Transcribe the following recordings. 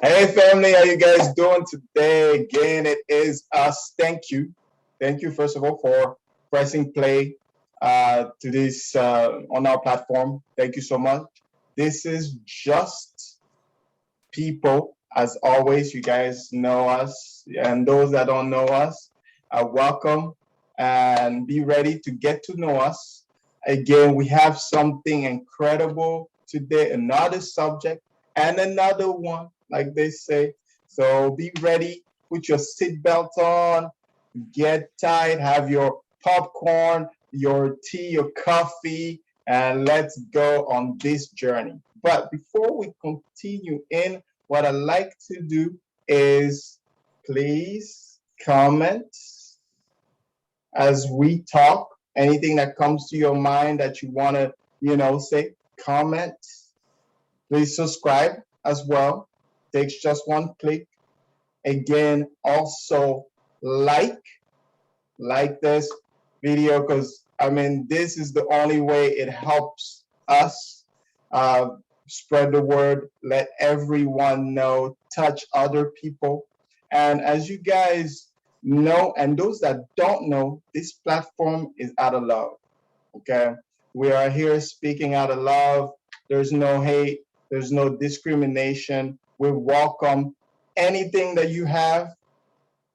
Hey family, how you guys doing today? Again, it is us. Thank you. Thank you, first of all, for pressing play to this on our platform. Thank you so much. This is just people. As always, you guys know us, and those that don't know us, welcome and be ready to get to know us. Again, we have something incredible today, another subject and another one, like they say. So be ready, put your seatbelt on, get tight, have your popcorn, your tea, your coffee, and let's go on this journey. But before we continue in, what I like to do is please comment as we talk. Anything that comes to your mind that you want to, say, comment. Please subscribe as well. Takes just one click. Again, also like this video, because this is the only way it helps us spread the word, let everyone know, touch other people. And as you guys know, and those that don't know, this platform is out of love. Okay, we are here speaking out of love. There's no hate, there's no discrimination. We welcome anything that you have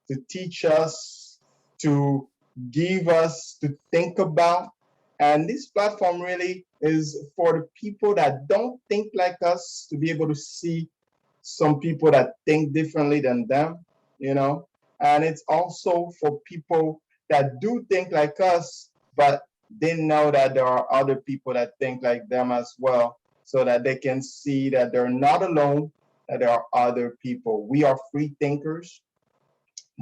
to teach us, to give us to think about. And this platform really is for the people that don't think like us, to be able to see some people that think differently than them, And it's also for people that do think like us, but didn't know that there are other people that think like them as well, so that they can see that they're not alone, that there are other people. We are free thinkers.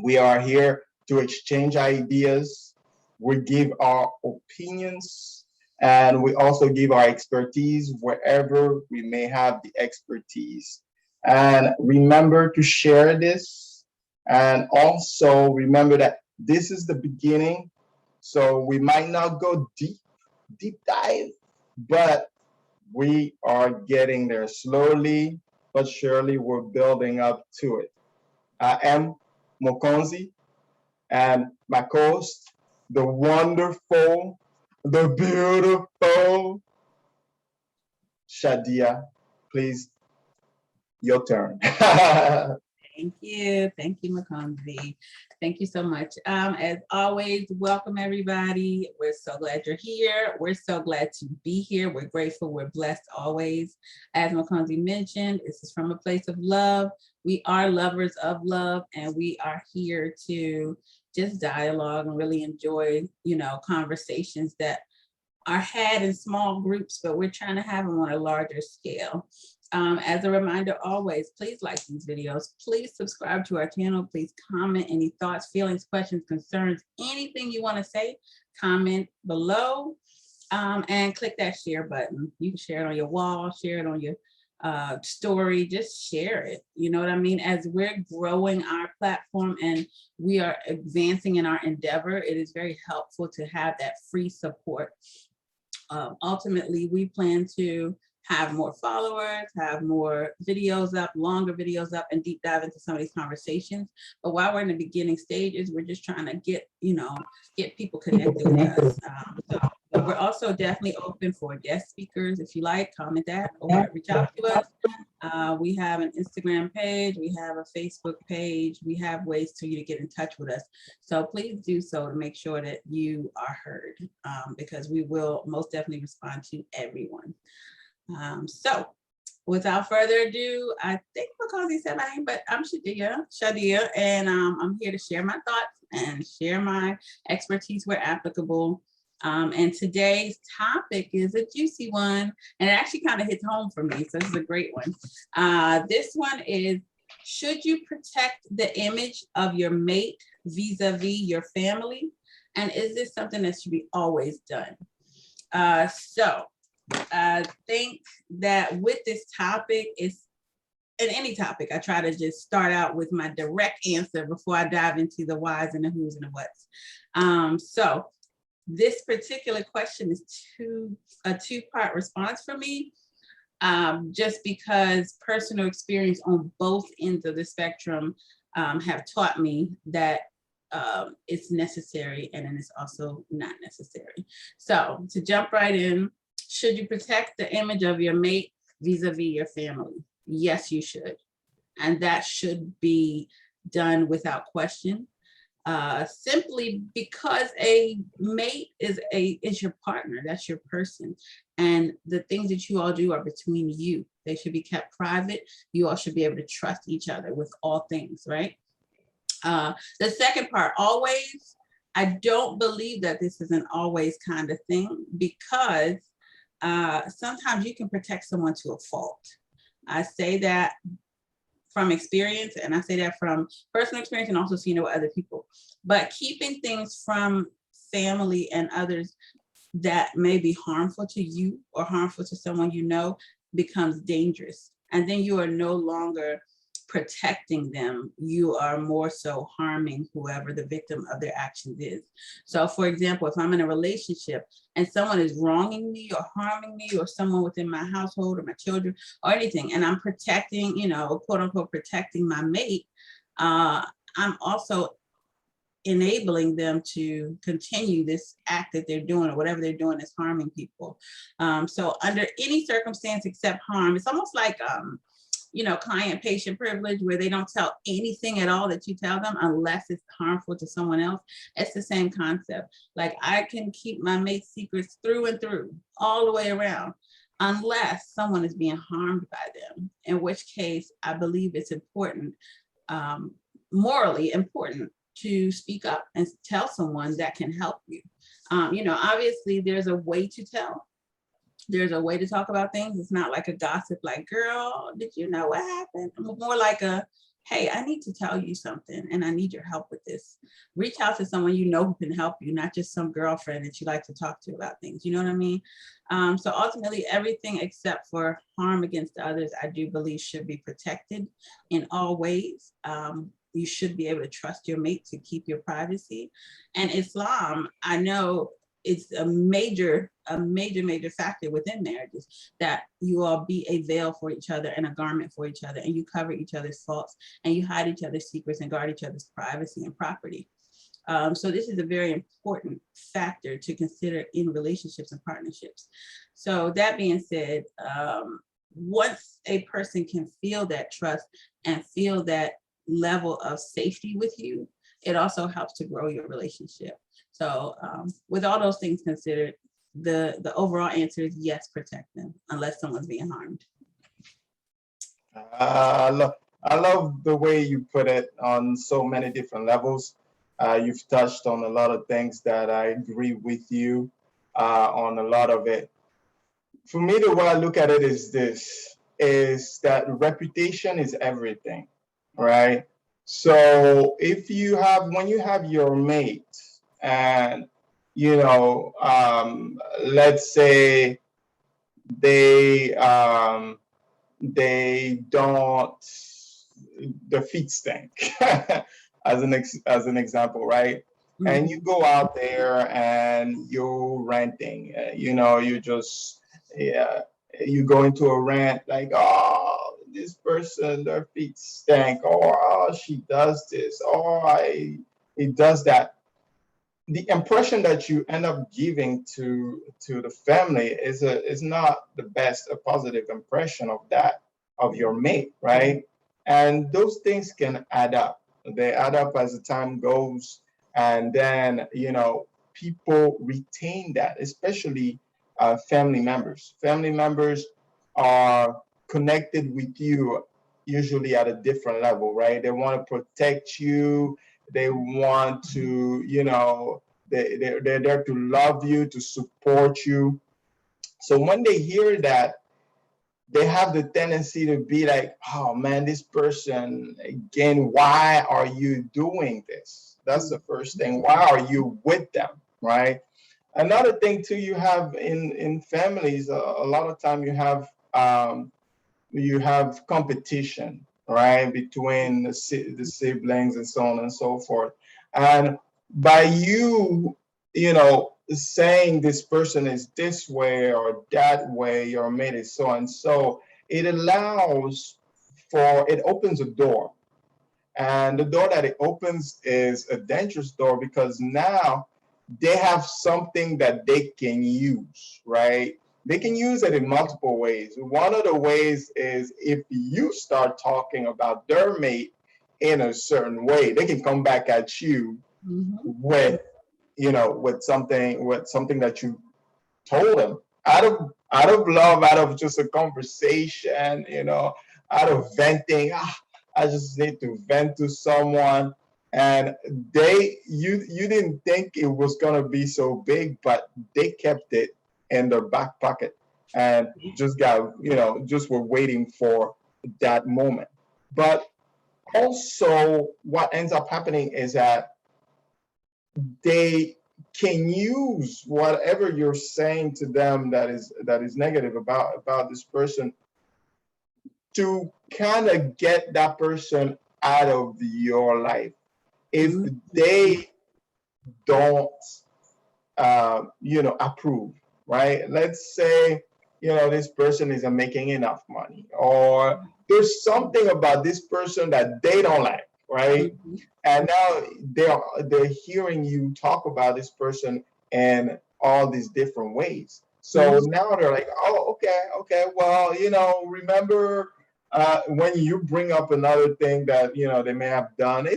We are here to exchange ideas. We give our opinions, and we also give our expertise wherever we may have the expertise. And remember to share this. And also remember that this is the beginning. So we might not go deep dive, but we are getting there slowly, but surely we're building up to it. I am Mokonzi, and my co-host, the wonderful, the beautiful Shadia. Please, your turn. Thank you, Makonzi. Thank you so much. As always, welcome everybody. We're so glad you're here. We're so glad to be here. We're grateful. We're blessed always. As Makonzi mentioned, this is from a place of love. We are lovers of love, and we are here to just dialogue and really enjoy, conversations that are had in small groups, but we're trying to have them on a larger scale. As a reminder, always, please like these videos. Please subscribe to our channel. Please comment any thoughts, feelings, questions, concerns, anything you want to say, comment below, and click that share button. You can share it on your wall, share it on your story, just share it. You know what I mean? As we're growing our platform and we are advancing in our endeavor, it is very helpful to have that free support. Ultimately, we plan to have more followers, have more videos up, longer videos up, and deep dive into some of these conversations. But while we're in the beginning stages, we're just trying to get people connected with us. So we're also definitely open for guest speakers. If you like, comment that or reach out to us. We have an Instagram page, we have a Facebook page, we have ways for you to get in touch with us. So please do so to make sure that you are heard, because we will most definitely respond to everyone. So without further ado, I think Makonzi said my name, but I'm Shadia, and I'm here to share my thoughts and share my expertise where applicable. And today's topic is a juicy one, and it actually kind of hits home for me, so this is a great one. This one is, should you protect the image of your mate vis-a-vis your family? And is this something that should be always done? So I think that with this topic, in any topic, I try to just start out with my direct answer before I dive into the whys and the who's and the whats. So this particular question is a two-part response for me. just because personal experience on both ends of the spectrum have taught me that it's necessary, and then it's also not necessary. So to jump right in, should you protect the image of your mate vis-a-vis your family? Yes, you should. And that should be done without question. Simply because a mate is your partner, that's your person, and the things that you all do are between you. They should be kept private. You all should be able to trust each other with all things, right? The second part, always, I don't believe that this is an always kind of thing, because sometimes you can protect someone to a fault. I say that from experience, and I say that from personal experience, and also seeing it with other people. But keeping things from family and others that may be harmful to you or harmful to someone you know becomes dangerous. And then you are no longer protecting them. You are more so harming whoever the victim of their actions is. So for example, if I'm in a relationship and someone is wronging me or harming me, or someone within my household or my children or anything, and I'm protecting, quote unquote, protecting my mate, I'm also enabling them to continue this act that they're doing, or whatever they're doing is harming people. So under any circumstance except harm, it's almost like client-patient privilege, where they don't tell anything at all that you tell them unless it's harmful to someone else. It's the same concept. Like, I can keep my mate's secrets through and through, all the way around, unless someone is being harmed by them, in which case I believe it's important, morally important, to speak up and tell someone that can help you. Obviously there's a way to tell. There's a way to talk about things. It's not like a gossip, like, girl, did you know what happened? More like a, hey, I need to tell you something and I need your help with this. Reach out to someone you know who can help you, not just some girlfriend that you like to talk to about things. You know what I mean? So ultimately, everything except for harm against others, I do believe should be protected in all ways. You should be able to trust your mate to keep your privacy. And Islam, I know, it's a major factor within marriages, that you all be a veil for each other and a garment for each other, and you cover each other's faults, and you hide each other's secrets and guard each other's privacy and property. So this is a very important factor to consider in relationships and partnerships. So that being said, once a person can feel that trust and feel that level of safety with you, it also helps to grow your relationship. So with all those things considered, the overall answer is yes, protect them unless someone's being harmed. I love the way you put it on so many different levels. You've touched on a lot of things that I agree with you on a lot of it. For me, the way I look at it is this, is that reputation is everything, right? So when you have your mate, and let's say they don't, the feet stink, as an example, right? And you go out there and you're ranting, you just, yeah, you go into a rant like, oh, this person, their feet stink, or oh, she does this, or he does that. The impression that you end up giving to the family is not the best, a positive impression of your mate, right? And those things can add up. They add up as the time goes, and then people retain that, especially family members. Family members are connected with you usually at a different level, right? They want to protect you. They want to, they're there to love you, to support you. So when they hear that, they have the tendency to be like, oh man, this person, again, why are you doing this? That's the first thing. Why are you with them, right? Another thing too, you have in families, a lot of time you have competition, right, between the siblings and so on and so forth. And by you saying this person is this way or that way, your mate is so and so, it allows for, it opens a door. And the door that it opens is a dangerous door, because now they have something that they can use, right? They can use it in multiple ways. One of the ways is if you start talking about their mate in a certain way, they can come back at you with, with something that you told them out of love, out of just a conversation, out of venting. I just need to vent to someone, and you didn't think it was gonna be so big, but they kept it in their back pocket and just were waiting for that moment. But also, what ends up happening is that they can use whatever you're saying to them that is negative about this person to kind of get that person out of your life if they don't approve, right? Let's say this person isn't making enough money, or there's something about this person that they don't like, right? And now they're hearing you talk about this person in all these different ways. So now they're like, oh, okay, well, remember when you bring up another thing that they may have done,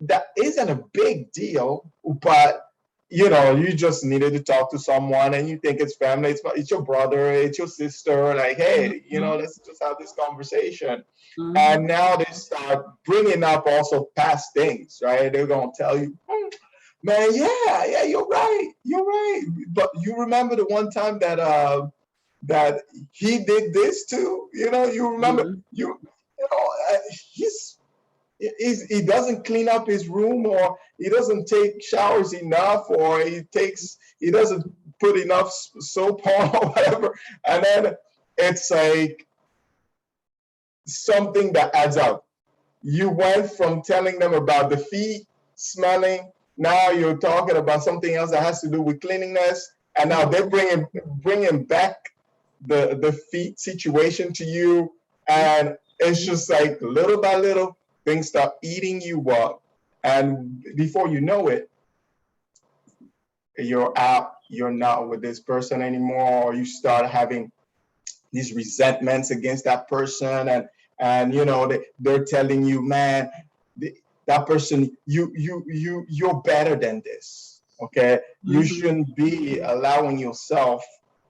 that isn't a big deal, but you just needed to talk to someone, and you think it's family, it's your brother, it's your sister, like, hey, let's just have this conversation. And now they start bringing up also past things, right? They're gonna tell you, man, yeah, you're right, but you remember the one time that he did this too, you remember, he doesn't clean up his room, or he doesn't take showers enough, or he doesn't put enough soap on or whatever. And then it's like something that adds up. You went from telling them about the feet smelling, now you're talking about something else that has to do with cleanliness, and now they're bringing back the feet situation to you, and it's just like little by little things start eating you up, and before you know it, you're out, you're not with this person anymore, or you start having these resentments against that person, and they're telling you, man, that person, you're better than this, okay? You shouldn't be allowing yourself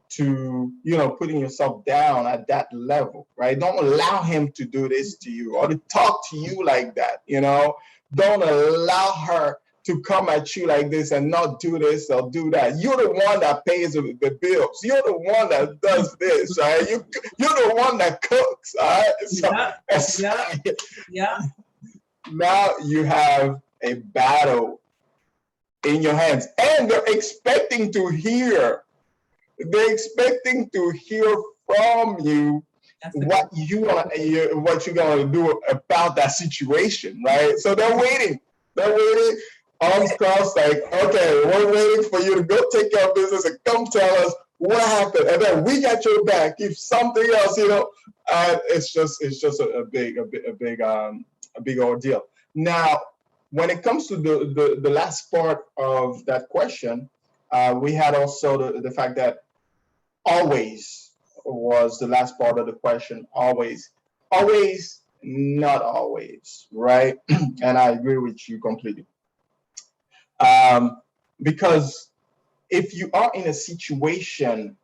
to putting yourself down at that level, right? Don't allow him to do this to you, or to talk to you like that. Don't allow her to come at you like this and not do this or do that. You're the one that pays the bills. You're the one that does this, right? You're the one that cooks, all right? Yeah. Now you have a battle in your hands, and they're expecting to hear from you what you're gonna do about that situation, right? So they're waiting, arms crossed, like, okay, we're waiting for you to go take care of business and come tell us what happened, and then we got your back if something else, and it's just a big ordeal. Now, when it comes to the last part of that question, we had also the fact that always was the last part of the question. Always, not always, right? And I agree with you completely. Because if you are in a situation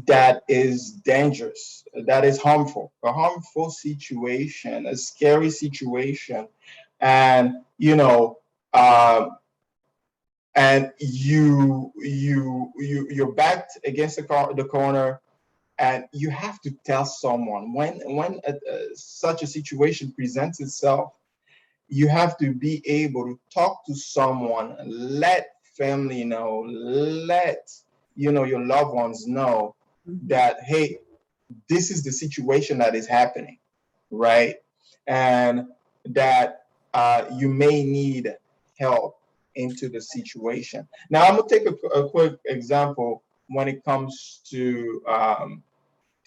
that is dangerous, that is harmful, a harmful situation, a scary situation, and and you're backed against the corner, and you have to tell someone when such a situation presents itself. You have to be able to talk to someone, let family know, let your loved ones know that, hey, this is the situation that is happening, right? And that you may need help into the situation. Now, I'm gonna take a quick example when it comes to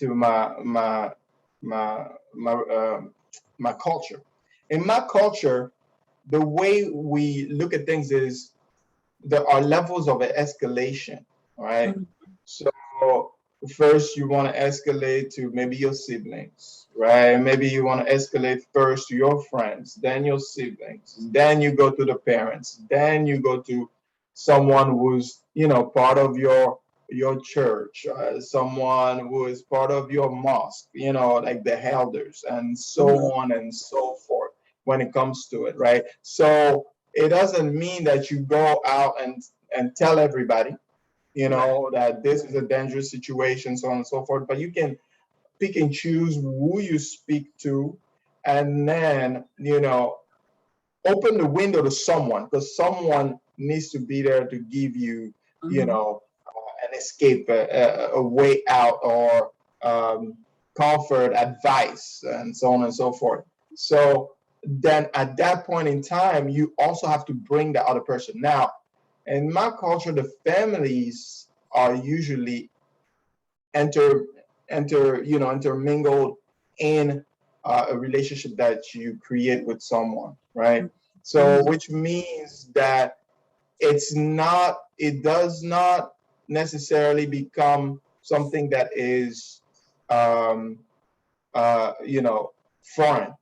my my my culture. In my culture, the way we look at things is there are levels of escalation, right? Mhm. So first you want to escalate to maybe your siblings, right? Maybe you want to escalate first to your friends, then your siblings, then you go to the parents, then you go to someone who's, part of your church, someone who is part of your mosque, like the elders, and so Mhm. on and so forth when it comes to it, right? So it doesn't mean that you go out and tell everybody, Right. that this is a dangerous situation, so on and so forth. But you can pick and choose who you speak to, and then, open the window to someone, because someone needs to be there to give you, Mhm. an escape, a way out, or comfort, advice, and so on and so forth. So then at that point in time, you also have to bring the other person. Now, in my culture, the families are usually enter intermingled in a relationship that you create with someone, right? So, Mhm. which means that it does not necessarily become something that is, um, foreign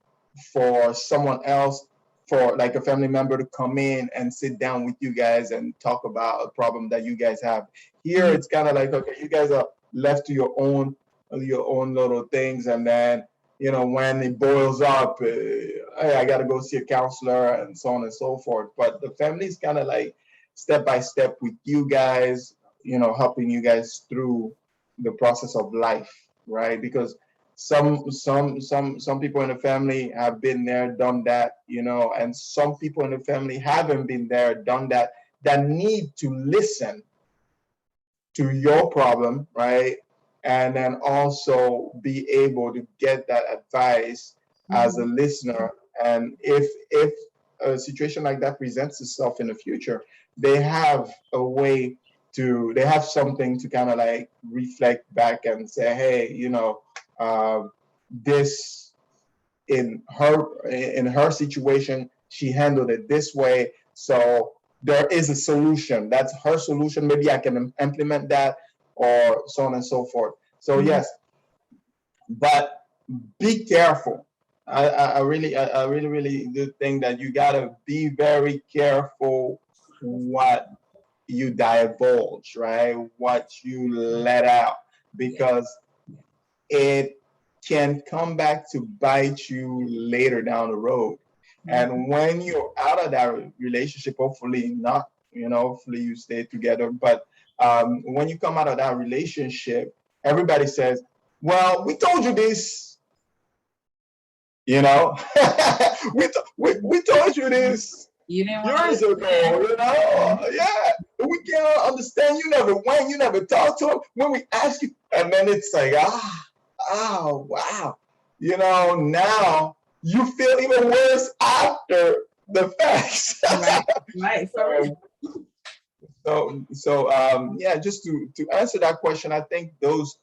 for someone else, for like a family member to come in and sit down with you guys and talk about a problem that you guys have. Here, Mhm. it's kind of like, okay, you guys are left to your own little things, and then, when it boils up, hey, I got to go see a counselor and so on and so forth. But the family is kind of like step by step with you guys, helping you guys through the process of life, right? Because some people in the family have been there, done that, and some people in the family haven't been there, done that, that need to listen to your problem, right? And then also be able to get that advice as a Mhm. listener. And if a situation like that presents itself in the future, they have a way they have something to kind of like reflect back and say, hey, uh, this in her situation, she handled it this way. So there is a solution. That's her solution. Maybe I can implement that, or so on and so forth. So Mhm. yes, but be careful. I really do think that you gotta be very careful what you divulge, right? What you let out, Yeah. because it can come back to bite you later down the road. Mhm. And when you're out of that relationship, hopefully not, hopefully you stay together. But when you come out of that relationship, everybody says, well, we told you this, you know, we told you this You didn't want to years listen. ago, yeah. We can't understand. You never went, you never talked to him. When we ask you, and then it's like, oh, wow. Now you feel even worse after the facts. Right. Right. For real. Yeah, just to answer that question, I think that's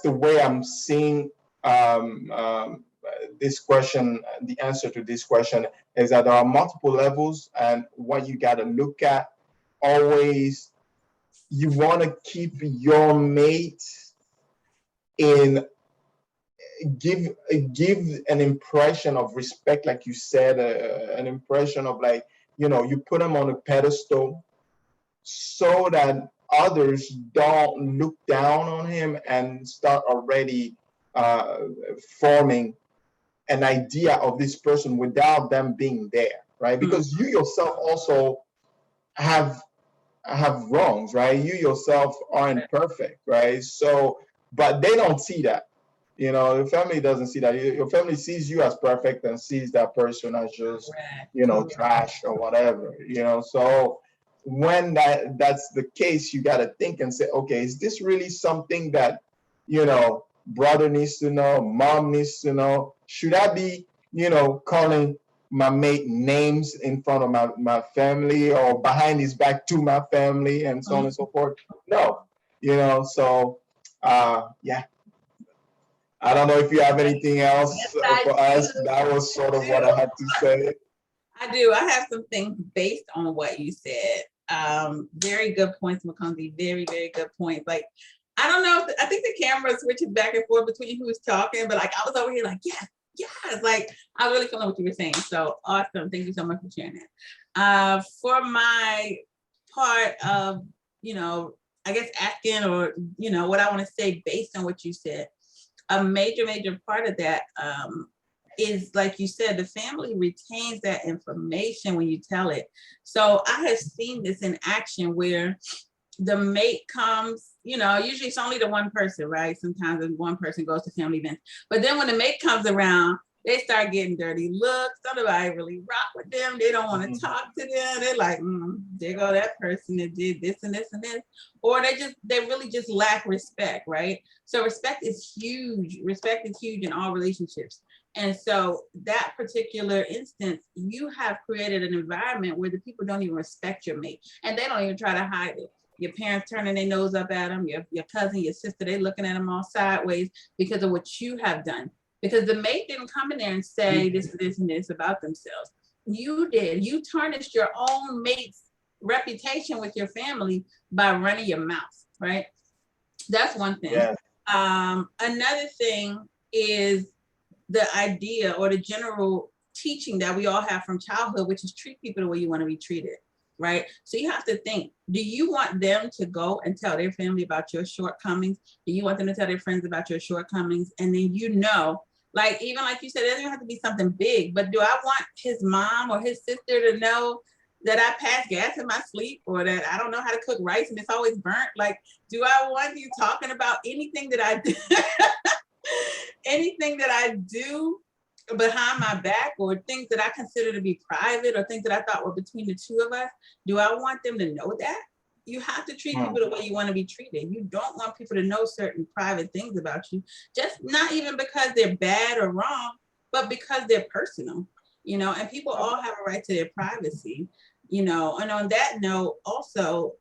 the way I'm seeing, this question. The answer to this question is that there are multiple levels, and what you got to look at always, you want to keep your mate in give an impression of respect, like you said, an impression of, like, you put them on a pedestal, so that others don't look down on him and start already uh, forming an idea of this person without them being there, right? Mhm. Because you yourself also have wrongs, right? You yourself aren't perfect, right? So, but they don't see that. Your family doesn't see that. Your family sees you as perfect and sees that person as just, Correct. Totally. trash or whatever. So when that's the case, you got to think and say, okay, is this really something that, brother needs to know, mom needs to know? Should I be, calling my mate names in front of my family or behind his back to my family and so on and so forth. No, so yeah. I don't know if you have anything else Yes, I for us. do. That was sort of what I had to say. I do. I have some things based on what you said. Very good points, McCombie. Very, very good points. Like, I don't know. I think the camera switches back and forth between who's talking, but like I was over here like, yes, yes. Like I really feel what you were saying. So awesome. Thank you so much for sharing that. For my part of, I guess asking or, what I want to say based on what you said, a major, major part of that is, like you said, the family retains that information when you tell it. So I have seen this in action where the mate comes, usually it's only the one person, right? Sometimes one person goes to family events. But then when the mate comes around, they start getting dirty looks. Don't nobody really rock with them. They don't want to talk to them. They're like, there go that person that did this and this and this. Or they really just lack respect, right? So respect is huge. Respect is huge in all relationships. And so that particular instance, you have created an environment where the people don't even respect your mate and they don't even try to hide it. Your parents turning their nose up at them, your cousin, your sister, they looking at them all sideways because of what you have done. Because the mate didn't come in there and say this, this, and this about themselves. You did. You tarnished your own mate's reputation with your family by running your mouth, right? That's one thing. Yeah. Another thing is the idea or the general teaching that we all have from childhood, which is treat people the way you want to be treated, right? So you have to think, do you want them to go and tell their family about your shortcomings? Do you want them to tell their friends about your shortcomings? And then like even like you said, it doesn't have to be something big, but do I want his mom or his sister to know that I pass gas in my sleep or that I don't know how to cook rice and it's always burnt? Like, do I want you talking about anything that I do? Anything that I do behind my back or things that I consider to be private or things that I thought were between the two of us, do I want them to know that? You have to treat people the way you want to be treated. You don't want people to know certain private things about you, just not even because they're bad or wrong, but because they're personal, and people all have a right to their privacy, and on that note, also,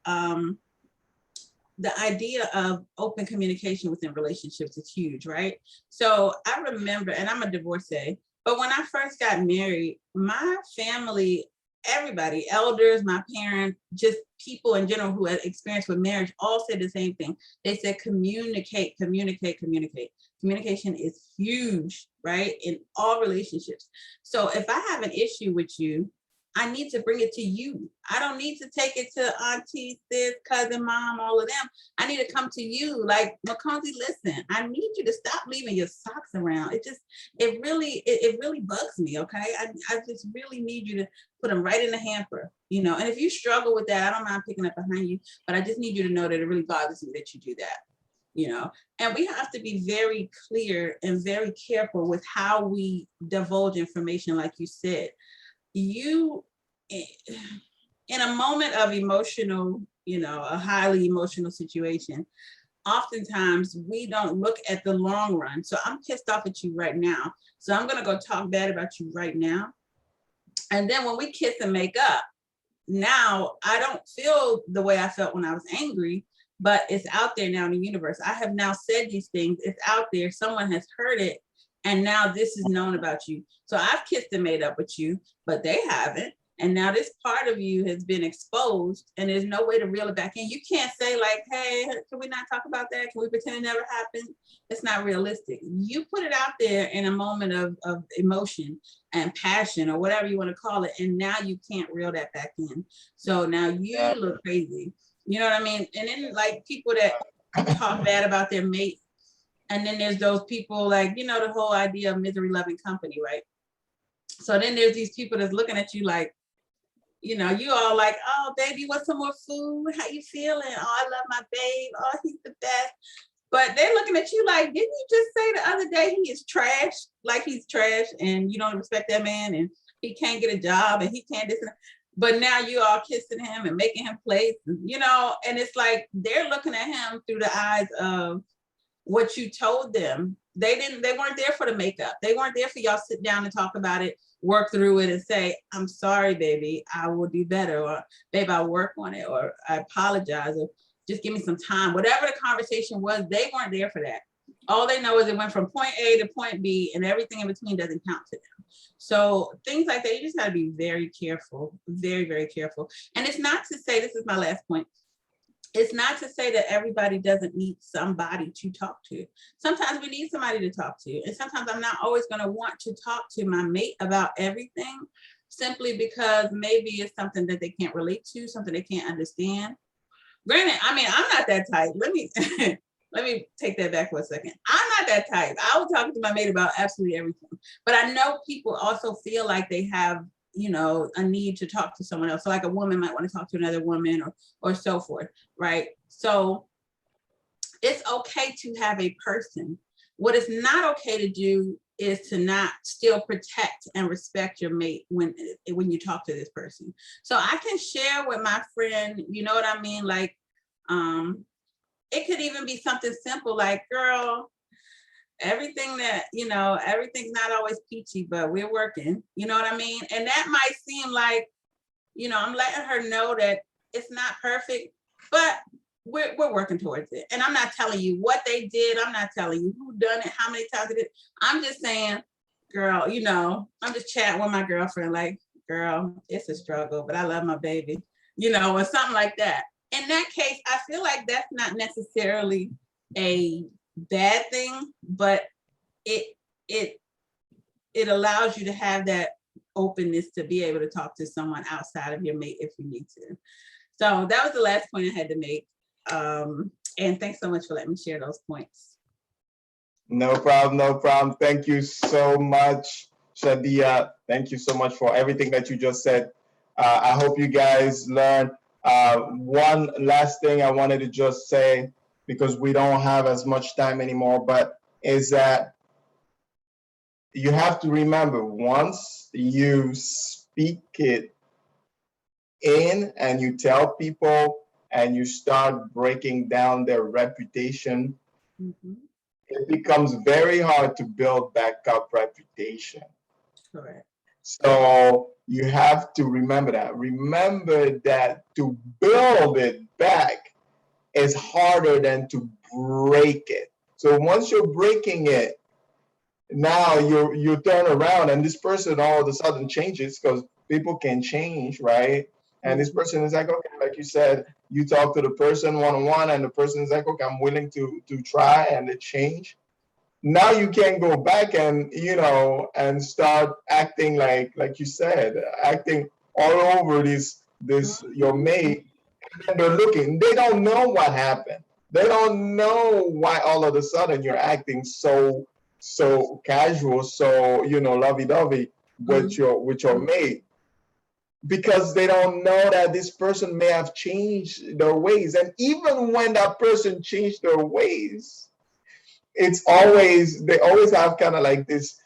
the idea of open communication within relationships is huge, right? So I remember, and I'm a divorcee, but when I first got married, my family, everybody, elders, my parents, just people in general who had experience with marriage all said the same thing. They said, communicate, communicate, communicate. Communication is huge, right? In all relationships. So if I have an issue with you, I need to bring it to you. I don't need to take it to auntie, sis, cousin, mom, all of them. I need to come to you. Like, Mackenzie, listen, I need you to stop leaving your socks around. It really bugs me, okay? I just really need you to put them right in the hamper, and if you struggle with that, I don't mind picking up behind you, but I just need you to know that it really bothers me that you do that. And we have to be very clear and very careful with how we divulge information, like you said. You, in a moment of emotional, a highly emotional situation, oftentimes we don't look at the long run. So I'm pissed off at you right now. So I'm going to go talk bad about you right now. And then when we kiss and make up, now I don't feel the way I felt when I was angry, but it's out there now in the universe. I have now said these things. It's out there. Someone has heard it. And now this is known about you. So I've kissed and made up with you, but they haven't. And now this part of you has been exposed and there's no way to reel it back in. You can't say like, hey, can we not talk about that? Can we pretend it never happened? It's not realistic. You put it out there in a moment of emotion and passion or whatever you want to call it. And now you can't reel that back in. So now you look crazy. You know what I mean? And then like people that talk bad about their mate. And then there's those people like, the whole idea of misery loving company, right? So then there's these people that's looking at you like, you all like, oh, baby, what's some more food? How you feeling? Oh, I love my babe. Oh, he's the best. But they're looking at you like, didn't you just say the other day he is trash? Like he's trash and you don't respect that man and he can't get a job and he can't this and that. But now you all kissing him and making him plates, and it's like they're looking at him through the eyes of what you told them. They weren't there for the makeup. They weren't there for y'all sit down and talk about it, work through it and say, I'm sorry, baby, I will do better, or babe, I'll work on it, or I apologize, or just give me some time. Whatever the conversation was, they weren't there for that. All they know is it went from point A to point B, and everything in between doesn't count to them. So things like that, you just got to be very careful, very, very careful. And it's not to say, this is my last point, it's not to say that everybody doesn't need somebody to talk to. Sometimes we need somebody to talk to. And sometimes I'm not always going to want to talk to my mate about everything, simply because maybe it's something that they can't relate to, something they can't understand. Granted, I mean, I'm not that type. Let me let me take that back for a second. I'm not that type. I will talk to my mate about absolutely everything. But I know people also feel like they have, you know, a need to talk to someone else. So like a woman might want to talk to another woman, or so forth, right? So it's okay to have a person. What is not okay to do is to not still protect and respect your mate when you talk to this person. So I can share with my friend, you know what I mean? Like, it could even be something simple like, girl, everything that, you know, everything's not always peachy, but we're working, you know what I mean? And that might seem like, you know, I'm letting her know that it's not perfect, but we're working towards it. And I'm not telling you what they did. I'm not telling you who done it, how many times it did. I'm just saying, girl, you know, I'm just chatting with my girlfriend, like, girl, it's a struggle, but I love my baby, you know, or something like that. In that case, I feel like that's not necessarily a bad thing, but it allows you to have that openness to be able to talk to someone outside of your mate if you need to. So that was the last point I had to make. And thanks so much for letting me share those points. No problem, no problem. Thank you so much, Shadia. Thank you so much for everything that you just said. I hope you guys learned. One last thing I wanted to just say, because we don't have as much time anymore, but is that you have to remember, once you speak it in and you tell people and you start breaking down their reputation, it becomes very hard to build back up reputation. Correct. So you have to remember that. Remember that to build it back is harder than to break it. So once you're breaking it, now you turn around and this person all of a sudden changes, because people can change, right? And this person is like, okay, like you said, you talk to the person one-on-one and the person is like, okay, I'm willing to try, and they change. Now you can go back and, you know, and start acting like you said, acting all over this your mate, and they're looking, they don't know what happened, they don't know why all of a sudden you're acting so casual, so, you know, lovey-dovey with your mate, because they don't know that this person may have changed their ways. And even when that person changed their ways, it's always, they always have kind of like this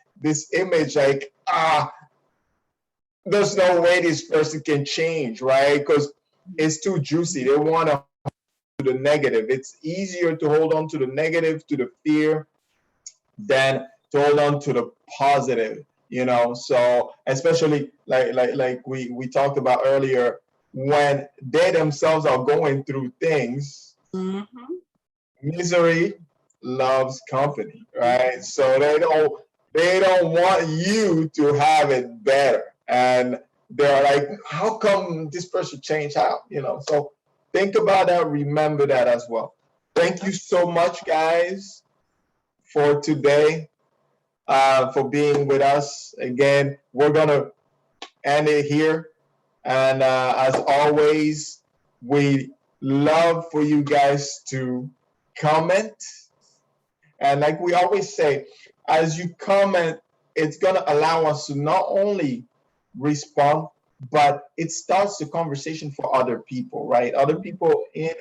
image like, there's no way this person can change, right? Because it's too juicy. They want to the negative. It's easier to hold on to the negative, to the fear, than to hold on to the positive, you know. So especially like we talked about earlier, when they themselves are going through things, misery loves company, right? So they don't want you to have it better, and they're like, how come this person changed? How, you know? So think about that, remember that as well. Thank you so much, guys, for today, for being with us again. We're gonna end it here, and as always, we love for you guys to comment. And like we always say, as you comment, it's going to allow us to not only respond, but it starts the conversation for other people, right? Other people in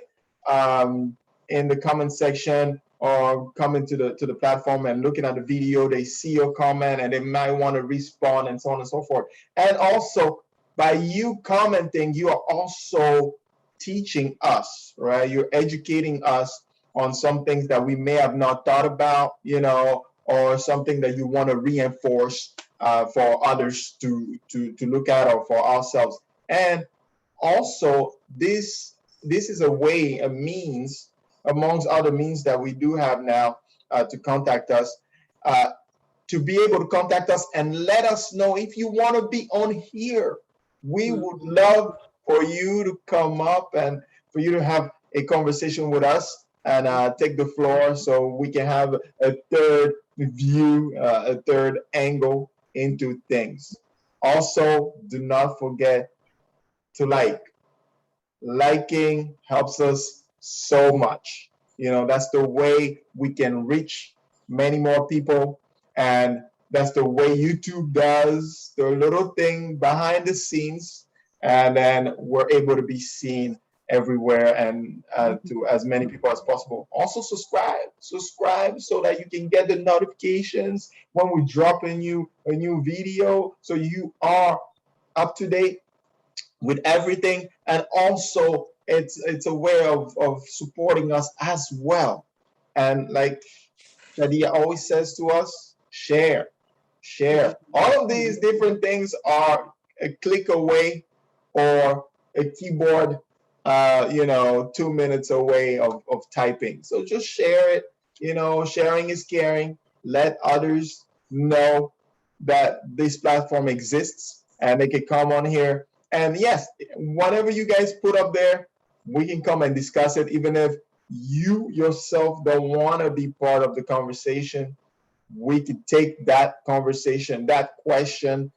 the comment section, or coming to the platform and looking at the video, they see your comment and they might want to respond, and so on and so forth. And also, by you commenting, you are also teaching us, right? You're educating us on some things that we may have not thought about, or something that you want to reinforce for others to look at, or for ourselves. And also, this is a way, a means, amongst other means that we do have now to contact us, uh, to be able to contact us and let us know if you want to be on here. We would love for you to come up and for you to have a conversation with us and take the floor, so we can have a third view, a third angle into things. Also, do not forget to liking helps us so much. That's the way we can reach many more people, and that's the way YouTube does the little thing behind the scenes, and then we're able to be seen everywhere, and to as many people as possible. Also, subscribe so that you can get the notifications when we drop a new video, so you are up to date with everything. And also, it's a way of supporting us as well. And like Shadia always says to us, share. All of these different things are a click away, or a keyboard 2 minutes away of typing. So just share it. Sharing is caring. Let others know that this platform exists, and they can come on here. And yes, whatever you guys put up there, we can come and discuss it, even if you yourself don't want to be part of the conversation. We could take that conversation, that question,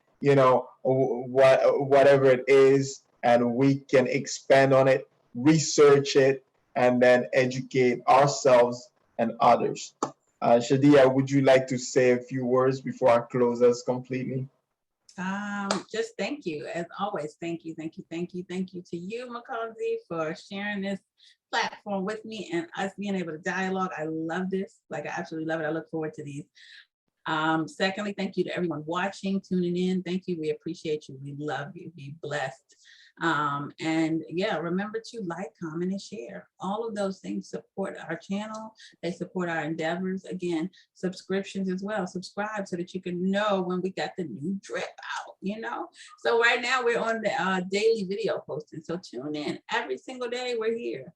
whatever it is, and we can expand on it, research it, and then educate ourselves and others. Shadia, would you like to say a few words before I close us completely? Just thank you, as always. Thank you to you, Mackenzie, for sharing this platform with me and us being able to dialogue. I love this. Like, I absolutely love it. I look forward to these. Secondly, thank you to everyone watching, tuning in. Thank you. We appreciate you. We love you. Be blessed. And yeah, remember to like, comment, and share. All of those things support our channel. They support our endeavors. Again, subscriptions as well. Subscribe so that you can know when we got the new drip out. So right now we're on the daily video posting. So tune in every single day. We're here.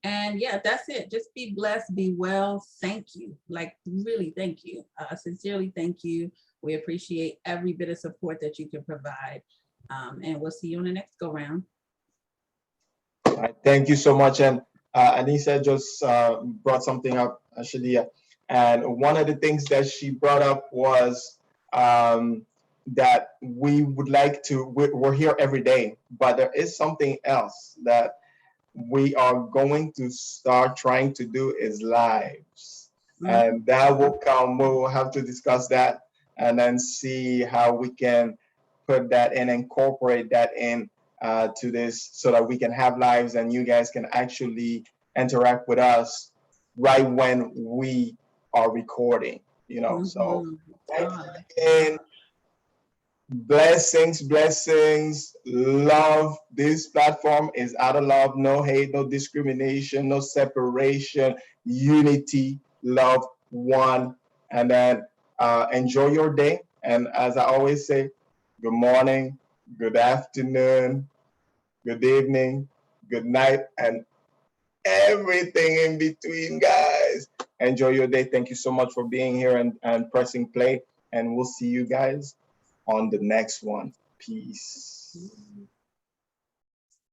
And yeah, that's it. Just be blessed, be well. Thank you. Like, really, thank you. Sincerely, thank you. We appreciate every bit of support that you can provide. And we'll see you on the next go round. All right, thank you so much. And Anissa just brought something up, Shadia. And one of the things that she brought up was that we would like to, we're here every day, but there is something else that we are going to start trying to do, is lives. And that will come, we will have to discuss that and then see how we can put that in, incorporate that in to this, so that we can have lives and you guys can actually interact with us right when we are recording, So and blessings, love. This platform is out of love. No hate, no discrimination, no separation, unity, love, one. And then enjoy your day. And as I always say, good morning, good afternoon, good evening, good night, and everything in between, guys. Enjoy your day. Thank you so much for being here and pressing play. And we'll see you guys on the next one. Peace.